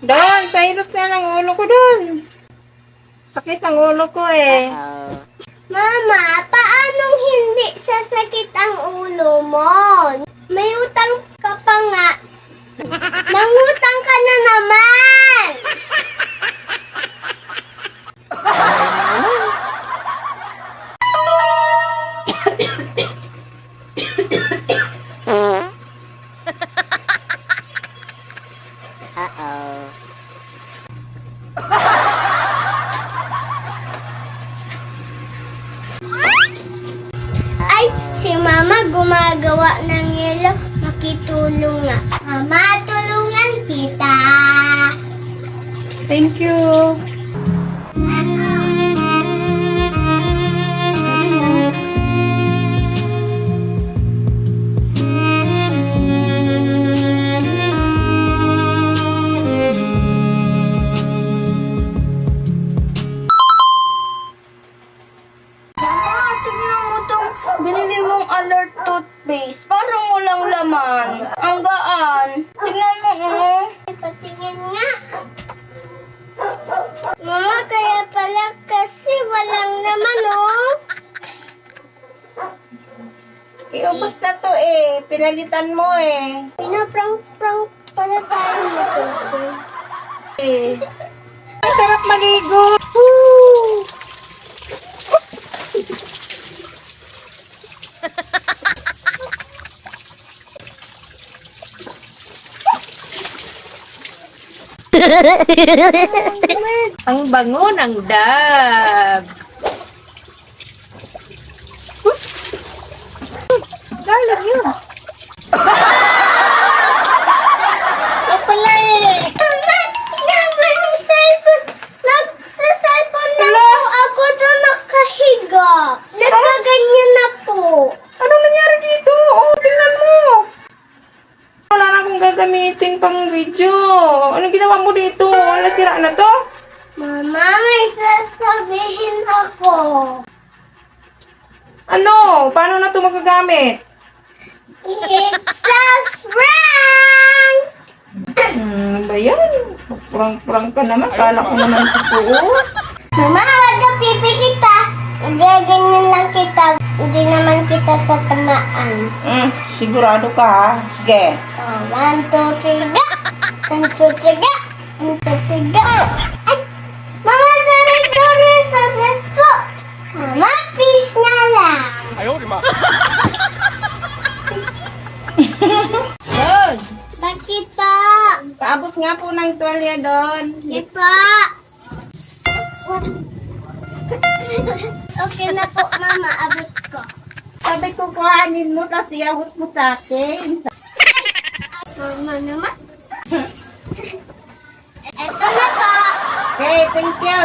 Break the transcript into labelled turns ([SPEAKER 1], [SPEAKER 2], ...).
[SPEAKER 1] Don, pahilot ka ng ulo ko, Don. Sakit ang ulo ko eh.
[SPEAKER 2] Mama, paanong hindi sasakit ang ulo mo? May utang ka pa nga. Mangutang ka na naman! Ay, si Mama gumagawa ng yelo. Makitulong nga. Mama, tulungan kita.
[SPEAKER 1] Thank you.
[SPEAKER 3] Mama, tignan mo tong binili mong alert toothpaste. Parang walang laman. Ang gaan. Tignan mo, oh.
[SPEAKER 2] Patingin nga. Mama, kaya pala kasi walang naman, oh.
[SPEAKER 1] Iubos na to eh. Pinalitan mo eh.
[SPEAKER 2] Pinaprank-prank pala tayo nito.
[SPEAKER 1] Eh. Ang sarap maligo. Woo! Ang bango ng dab. Galing yun. Ito pala eh.
[SPEAKER 2] Mama, naman yung cellphone. Nagsa-cellphone na
[SPEAKER 1] Wala.
[SPEAKER 2] po ako doon nakahiga. Nagkaganyan na po.
[SPEAKER 1] Anong nangyari dito? Oh, tingnan mo. Wala na akong gagamitin pang video. Anong ginawa mo dito? Wala, sira na to?
[SPEAKER 2] Mama, may sasabihin ako.
[SPEAKER 1] Ano? Paano na to magagamit?
[SPEAKER 2] It's a prank!
[SPEAKER 1] Ano ba yan? Prank-prank ka naman. Kala ko naman totoo.
[SPEAKER 2] Mama, wag ka pipikit ah. Gaganyan lang kita. Hindi naman kita tatamaan.
[SPEAKER 1] Sigurado ka ha? Sige.
[SPEAKER 2] Oh, 1, 2, 3, ga! 1, 2, 3, ga! 1, 2, 3, ga! Ay! Mama, sorry po! Mama, please na lang!
[SPEAKER 1] Doon.
[SPEAKER 2] Bakit pa?
[SPEAKER 1] Paabot nga po ng tuwalya doon.
[SPEAKER 2] Sige pa! Okay na po, Mama. Abot ko.
[SPEAKER 1] Sabi ko kuhanin mo, tapos iabot mo sa akin.
[SPEAKER 2] Mama naman. Ito na po.
[SPEAKER 1] Okay, thank you.